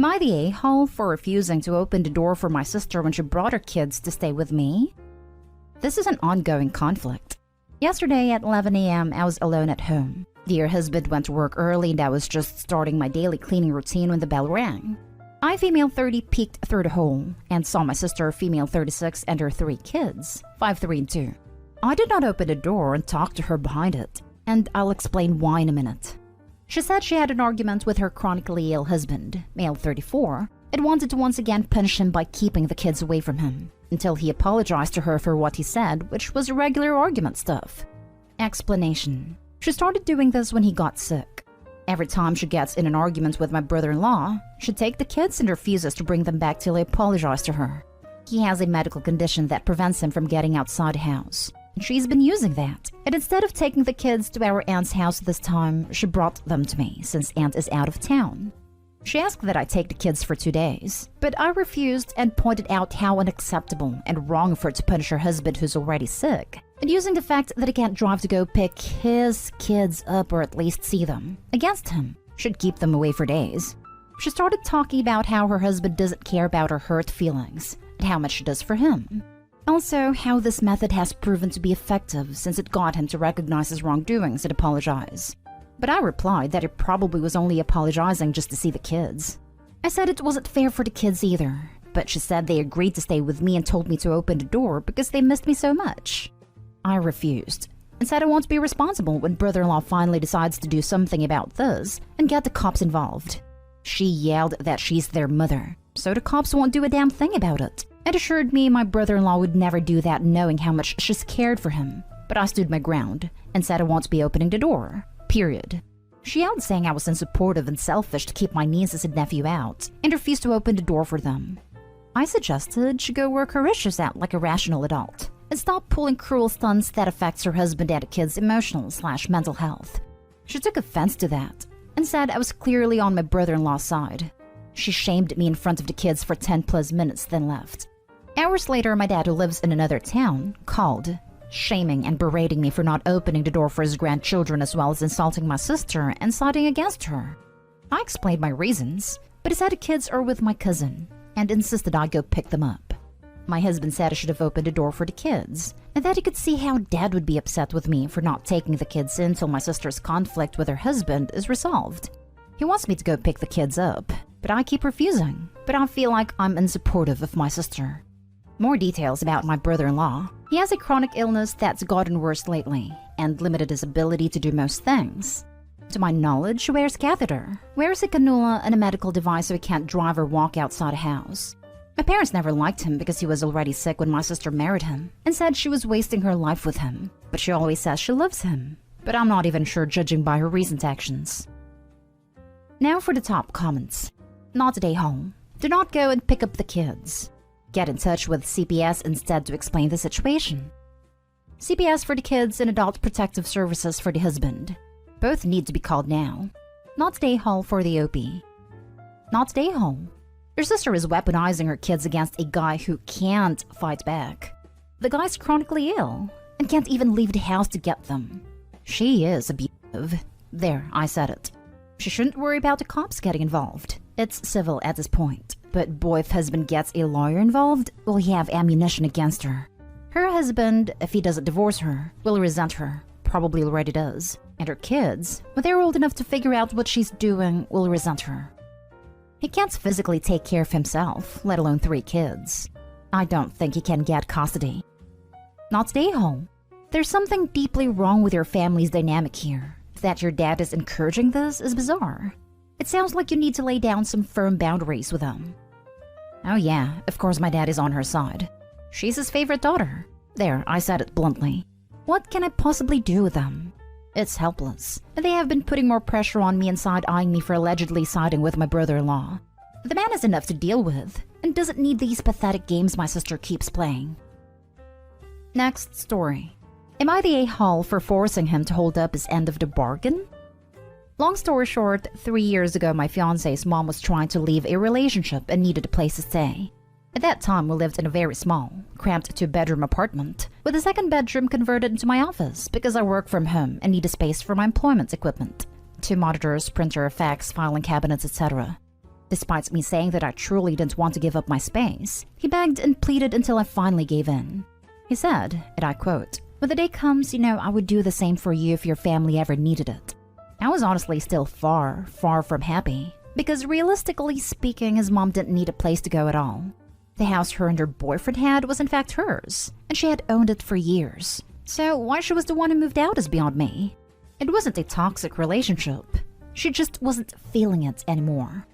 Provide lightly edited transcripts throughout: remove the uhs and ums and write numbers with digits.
Am I the a-hole for refusing to open the door for my sister when she brought her kids to stay with me? This is an ongoing conflict. Yesterday at 11 a.m., I was alone at home. Dear husband went to work early and I was just starting my daily cleaning routine when the bell rang. I, female 30, peeked through the hole and saw my sister, female 36, and her 3 kids, 5, 3, and 2. I did not open the door and talk to her behind it, and I'll explain why in a minute. She said she had an argument with her chronically ill husband, male 34, and wanted to once again punish him by keeping the kids away from him, until he apologized to her for what he said, which was regular argument stuff. Explanation. She started doing this when he got sick. Every time she gets in an argument with my brother-in-law, she'd take the kids and refuses to bring them back till I apologize to her. He has a medical condition that prevents him from getting outside the house. She's been using that, and instead of taking the kids to our aunt's house this time, she brought them to me since aunt is out of town. She asked that I take the kids for 2 days, but I refused and pointed out how unacceptable and wrong for her to punish her husband who's already sick, and using the fact that he can't drive to go pick his kids up or at least see them, against him, should keep them away for days. She started talking about how her husband doesn't care about her hurt feelings, and how much she does for him. Also, how this method has proven to be effective since it got him to recognize his wrongdoings and apologize. But I replied that he probably was only apologizing just to see the kids. I said it wasn't fair for the kids either, but she said they agreed to stay with me and told me to open the door because they missed me so much. I refused and said I won't be responsible when brother-in-law finally decides to do something about this and get the cops involved. She yelled that she's their mother, so the cops won't do a damn thing about it, and assured me my brother-in-law would never do that knowing how much she's cared for him. But I stood my ground and said I won't be opening the door. Period. She yelled saying I was unsupportive and selfish to keep my nieces and nephew out, and refused to open the door for them. I suggested she go work her issues out like a rational adult, and stop pulling cruel stunts that affects her husband and the kids' emotional/mental health. She took offense to that, and said I was clearly on my brother-in-law's side. She shamed me in front of the kids for 10+ minutes, then left. Hours later, my dad, who lives in another town, called, shaming and berating me for not opening the door for his grandchildren, as well as insulting my sister and siding against her. I explained my reasons, but he said the kids are with my cousin and insisted I go pick them up. My husband said I should have opened the door for the kids, and that he could see how Dad would be upset with me for not taking the kids in till my sister's conflict with her husband is resolved. He wants me to go pick the kids up, but I keep refusing. But I feel like I'm unsupportive of my sister. More details about my brother-in-law. He has a chronic illness that's gotten worse lately, and limited his ability to do most things. To my knowledge, he wears catheter, wears a cannula and a medical device so he can't drive or walk outside a house. My parents never liked him because he was already sick when my sister married him, and said she was wasting her life with him, but she always says she loves him. But I'm not even sure judging by her recent actions. Now for the top comments. Not today home. Do not go and pick up the kids. Get in touch with CPS instead to explain the situation. CPS for the kids and Adult Protective Services for the husband. Both need to be called now. Not today hall for the OP. Not today home. Your sister is weaponizing her kids against a guy who can't fight back. The guy's chronically ill and can't even leave the house to get them. She is abusive. There, I said it. She shouldn't worry about the cops getting involved. It's civil at this point. But boy, if husband gets a lawyer involved, will he have ammunition against her? Her husband, if he doesn't divorce her, will resent her. Probably already does. And her kids, when they're old enough to figure out what she's doing, will resent her. He can't physically take care of himself, let alone 3 kids. I don't think he can get custody. Not stay home. There's something deeply wrong with your family's dynamic here. That your dad is encouraging this is bizarre. It sounds like you need to lay down some firm boundaries with him. Oh yeah, of course my dad is on her side. She's his favorite daughter. There, I said it bluntly. What can I possibly do with them? It's helpless. They have been putting more pressure on me and side-eyeing me for allegedly siding with my brother-in-law. The man has enough to deal with, and doesn't need these pathetic games my sister keeps playing. Next story. Am I the a-hole for forcing him to hold up his end of the bargain? Long story short, 3 years ago my fiancé's mom was trying to leave a relationship and needed a place to stay. At that time, we lived in a very small, cramped 2-bedroom apartment, with a second bedroom converted into my office because I work from home and need a space for my employment equipment. 2 monitors, printer, fax, filing cabinets, etc. Despite me saying that I truly didn't want to give up my space, he begged and pleaded until I finally gave in. He said, and I quote, "When the day comes, I would do the same for you if your family ever needed it." I was honestly still far, far from happy, because realistically speaking, his mom didn't need a place to go at all. The house her and her boyfriend had was in fact hers, and she had owned it for years. So why she was the one who moved out is beyond me. It wasn't a toxic relationship. She just wasn't feeling it anymore.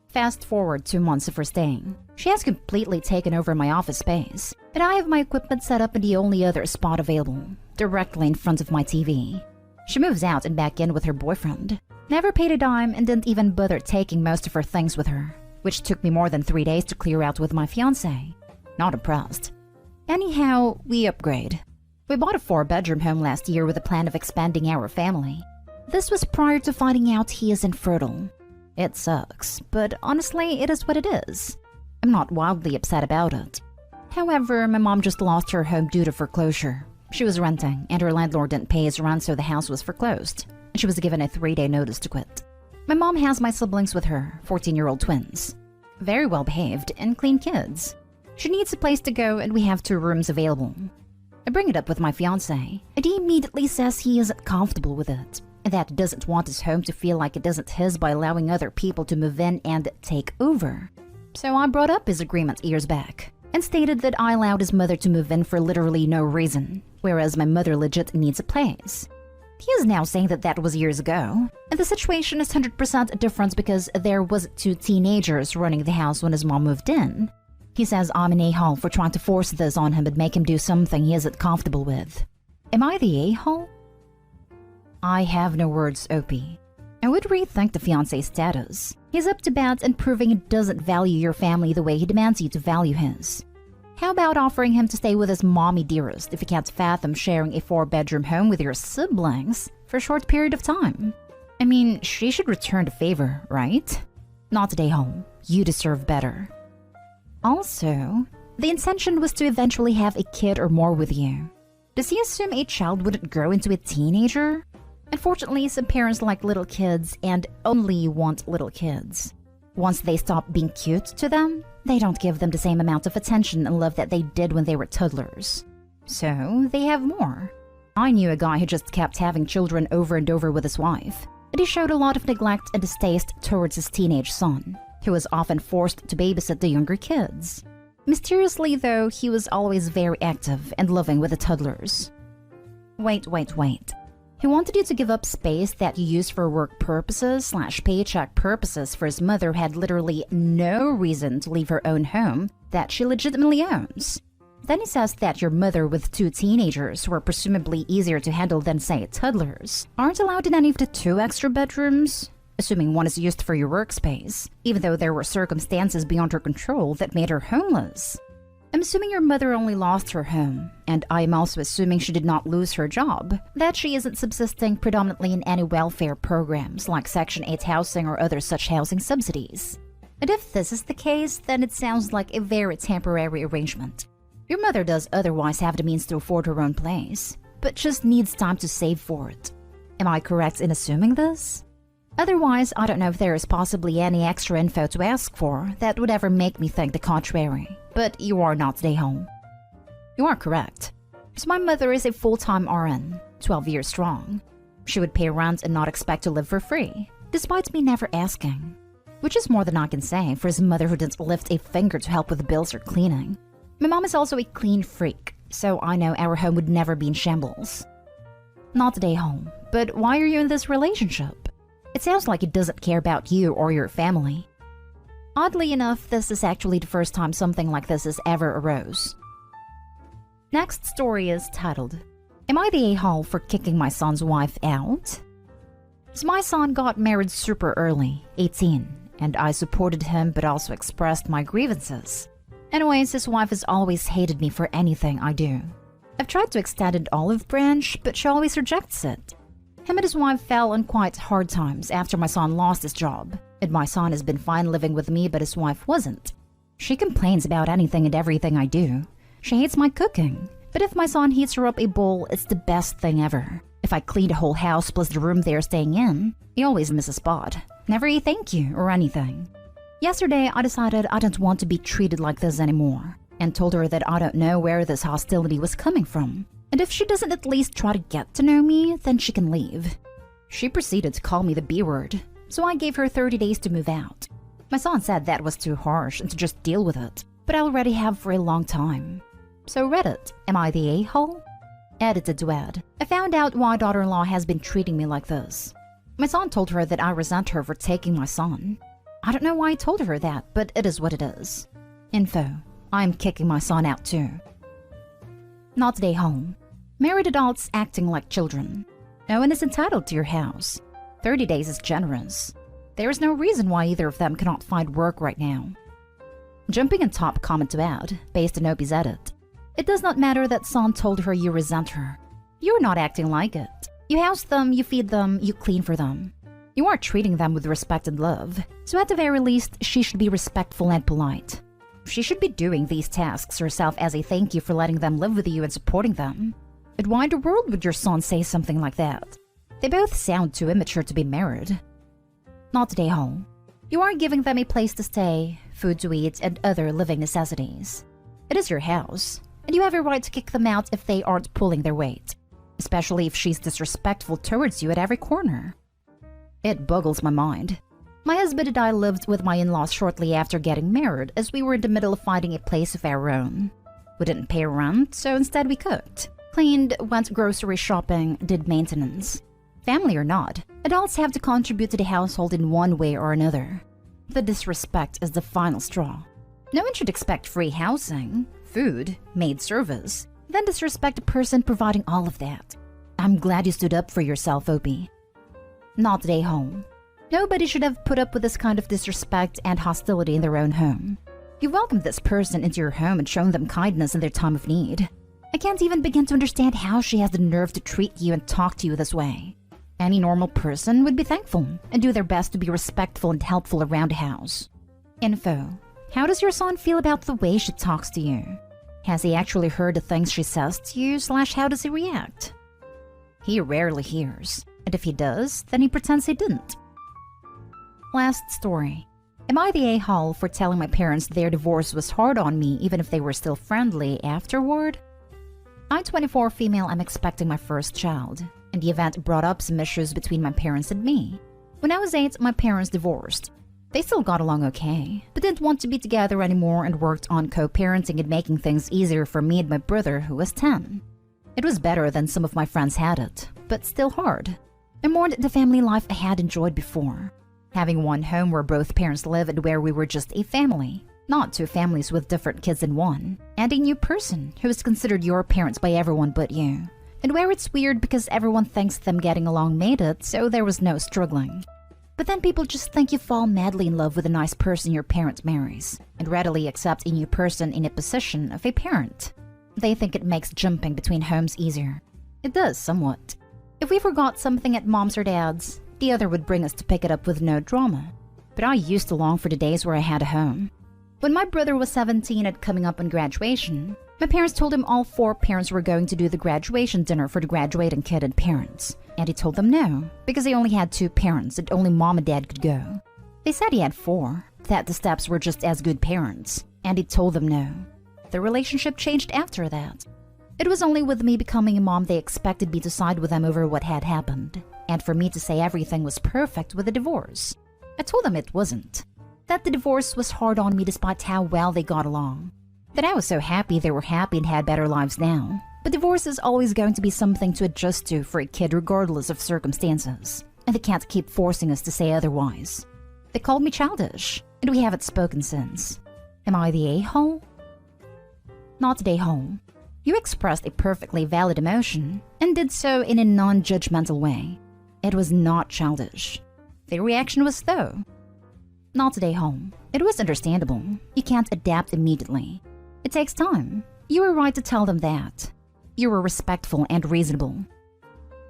Fast forward 2 months of her staying. She has completely taken over my office space, and I have my equipment set up in the only other spot available, directly in front of my TV. She moves out and back in with her boyfriend. Never paid a dime and didn't even bother taking most of her things with her, which took me more than 3 days to clear out with my fiancé. Not impressed. Anyhow, we upgrade. We bought a 4-bedroom home last year with a plan of expanding our family. This was prior to finding out he is infertile. It sucks, but honestly, it is what it is. I'm not wildly upset about it. However, my mom just lost her home due to foreclosure. She was renting, and her landlord didn't pay his rent, so the house was foreclosed, and she was given a 3-day notice to quit. My mom has my siblings with her, 14-year-old twins. Very well behaved and clean kids. She needs a place to go, and we have 2 rooms available. I bring it up with my fiancé, and he immediately says he isn't comfortable with it, and that he doesn't want his home to feel like it isn't his by allowing other people to move in and take over. So I brought up his agreement years back, and stated that I allowed his mother to move in for literally no reason, whereas my mother legit needs a place. He is now saying that that was years ago, and the situation is 100% different because there was 2 teenagers running the house when his mom moved in. He says I'm an a-hole for trying to force this on him and make him do something he isn't comfortable with. Am I the a-hole? I have no words, Opie. I would rethink the fiancé's status. He's up to bat and proving he doesn't value your family the way he demands you to value his. How about offering him to stay with his mommy dearest if he can't fathom sharing a 4-bedroom home with your siblings for a short period of time? I mean, she should return the favor, right? Not today, home. You deserve better. Also, the intention was to eventually have a kid or more with you. Does he assume a child wouldn't grow into a teenager? Unfortunately, some parents like little kids and only want little kids. Once they stop being cute to them, they don't give them the same amount of attention and love that they did when they were toddlers. So, they have more. I knew a guy who just kept having children over and over with his wife, and he showed a lot of neglect and distaste towards his teenage son, who was often forced to babysit the younger kids. Mysteriously, though, he was always very active and loving with the toddlers. Wait. He wanted you to give up space that you used for work purposes / paycheck purposes for his mother who had literally no reason to leave her own home that she legitimately owns. Then he says that your mother with 2 teenagers who are presumably easier to handle than, say, toddlers, aren't allowed in any of the 2 extra bedrooms, assuming one is used for your workspace, even though there were circumstances beyond her control that made her homeless. I'm assuming your mother only lost her home, and I am also assuming she did not lose her job, that she isn't subsisting predominantly in any welfare programs like Section 8 housing or other such housing subsidies. And if this is the case, then it sounds like a very temporary arrangement. Your mother does otherwise have the means to afford her own place, but just needs time to save for it. Am I correct in assuming this? Otherwise, I don't know if there is possibly any extra info to ask for that would ever make me think the contrary. But you are not stay home. You are correct. So my mother is a full-time RN, 12 years strong. She would pay rent and not expect to live for free, despite me never asking. Which is more than I can say for his mother who didn't lift a finger to help with the bills or cleaning. My mom is also a clean freak, so I know our home would never be in shambles. Not today, home, but why are you in this relationship? It sounds like he doesn't care about you or your family. Oddly enough, this is actually the first time something like this has ever arose. Next story is titled, Am I the a-hole for kicking my son's wife out? So my son got married super early, 18, and I supported him but also expressed my grievances. Anyways, his wife has always hated me for anything I do. I've tried to extend an olive branch, but she always rejects it. Him and his wife fell on quite hard times after my son lost his job, and my son has been fine living with me but his wife wasn't. She complains about anything and everything I do. She hates my cooking, but if my son heats her up a bowl, it's the best thing ever. If I clean the whole house plus the room they're staying in, he always misses a spot. Never a thank you or anything. Yesterday, I decided I don't want to be treated like this anymore and told her that I don't know where this hostility was coming from. And if she doesn't at least try to get to know me, then she can leave. She proceeded to call me the B word, so I gave her 30 days to move out. My son said that was too harsh and to just deal with it, but I already have for a long time. So Reddit, am I the a-hole? Edited to Ed. I found out why daughter-in-law has been treating me like this. My son told her that I resent her for taking my son. I don't know why I told her that, but it is what it is. Info. I'm kicking my son out too. Not today home. Married adults acting like children. No one is entitled to your house. 30 days is generous. There is no reason why either of them cannot find work right now. Jumping in top comment to add, based on Opie's edit. It does not matter that son told her you resent her. You're not acting like it. You house them, you feed them, you clean for them. You are treating them with respect and love, so at the very least, she should be respectful and polite. She should be doing these tasks herself as a thank you for letting them live with you and supporting them. But why in the world would your son say something like that? They both sound too immature to be married. Not today home. You are giving them a place to stay, food to eat, and other living necessities. It is your house, and you have a right to kick them out if they aren't pulling their weight, especially if she's disrespectful towards you at every corner. It boggles my mind. My husband and I lived with my in-laws shortly after getting married as we were in the middle of finding a place of our own. We didn't pay rent, so instead we cooked, cleaned, went grocery shopping, did maintenance. Family or not, adults have to contribute to the household in one way or another. The disrespect is the final straw. No one should expect free housing, food, maid service, then disrespect a person providing all of that. I'm glad you stood up for yourself, Opie. Not today home. Nobody should have put up with this kind of disrespect and hostility in their own home. You welcomed this person into your home and shown them kindness in their time of need. I can't even begin to understand how she has the nerve to treat you and talk to you this way. Any normal person would be thankful and do their best to be respectful and helpful around the house. Info. How does your son feel about the way she talks to you? Has he actually heard the things she says to you, / how does he react? He rarely hears, and if he does, then he pretends he didn't. Last story. Am I the a-hole for telling my parents their divorce was hard on me even if they were still friendly afterward? I'm 24 female, I'm expecting my first child, and the event brought up some issues between my parents and me. When I was 8, my parents divorced. They still got along okay, but didn't want to be together anymore and worked on co-parenting and making things easier for me and my brother who was 10. It was better than some of my friends had it, but still hard. I mourned the family life I had enjoyed before. Having one home where both parents live and where we were just a family, not two families with different kids in one, and a new person who is considered your parents by everyone but you, and where it's weird because everyone thinks them getting along made it, so there was no struggling. But then people just think you fall madly in love with a nice person your parent marries, and readily accept a new person in a position of a parent. They think it makes jumping between homes easier. It does somewhat. If we forgot something at mom's or dad's, the other would bring us to pick it up with no drama. But I used to long for the days where I had a home. When my brother was 17 and coming up on graduation, my parents told him all 4 parents were going to do the graduation dinner for the graduating kid and parents. And he told them no, because he only had 2 parents and only mom and dad could go. They said he had 4, that the steps were just as good parents, and he told them no. The relationship changed after that. It was only with me becoming a mom they expected me to side with them over what had happened, and for me to say everything was perfect with the divorce. I told them it wasn't. That the divorce was hard on me despite how well they got along. That I was so happy they were happy and had better lives now. But divorce is always going to be something to adjust to for a kid regardless of circumstances, and they can't keep forcing us to say otherwise. They called me childish, and we haven't spoken since. Am I the a-hole? Not the a-hole. You expressed a perfectly valid emotion, and did so in a non-judgmental way. It was not childish. The reaction was though. Not today home. It was understandable. You can't adapt immediately. It takes time. You were right to tell them that. You were respectful and reasonable.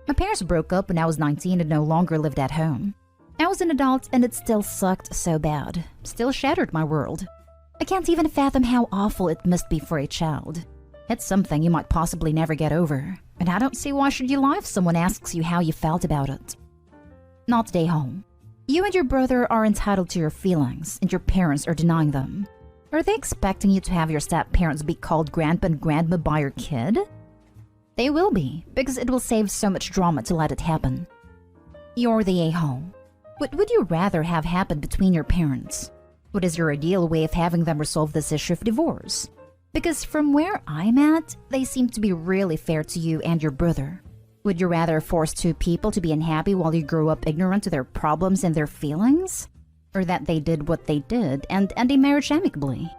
My parents broke up when I was 19 and no longer lived at home. I was an adult and it still sucked so bad. Still shattered my world. I can't even fathom how awful it must be for a child. It's something you might possibly never get over, and I don't see why should you lie if someone asks you how you felt about it. Not today home. You and your brother are entitled to your feelings, and your parents are denying them. Are they expecting you to have your step-parents be called grandpa and grandma by your kid? They will be, because it will save so much drama to let it happen. You're the a-hole. What would you rather have happen between your parents? What is your ideal way of having them resolve this issue of divorce? Because from where I'm at, they seem to be really fair to you and your brother. Would you rather force two people to be unhappy while you grow up ignorant to their problems and their feelings? Or that they did what they did and end a marriage amicably?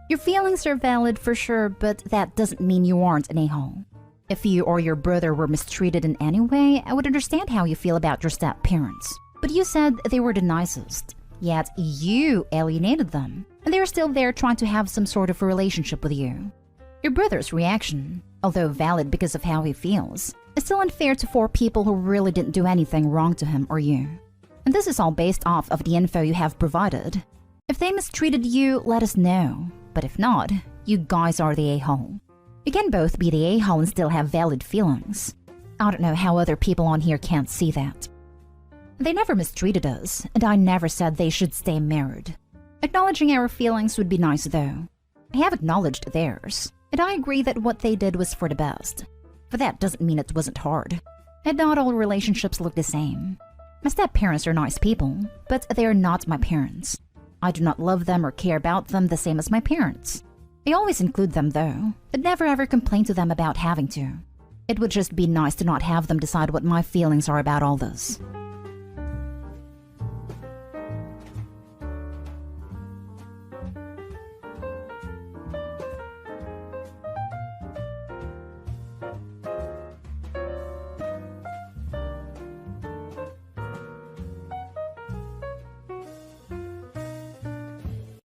Your feelings are valid for sure, but that doesn't mean you aren't an a-hole. If you or your brother were mistreated in any way, I would understand how you feel about your step-parents. But you said they were the nicest, yet you alienated them, and they're still there trying to have some sort of a relationship with you. Your brother's reaction, although valid because of how he feels, is still unfair to four people who really didn't do anything wrong to him or you. And this is all based off of the info you have provided. If they mistreated you, let us know. But if not, you guys are the a-hole. You can both be the a-hole and still have valid feelings. I don't know how other people on here can't see that. They never mistreated us, and I never said they should stay married. Acknowledging our feelings would be nice though. I have acknowledged theirs, and I agree that what they did was for the best. But that doesn't mean it wasn't hard. And not all relationships look the same. My step-parents are nice people, but they are not my parents. I do not love them or care about them the same as my parents. I always include them though, but never ever complain to them about having to. It would just be nice to not have them decide what my feelings are about all this.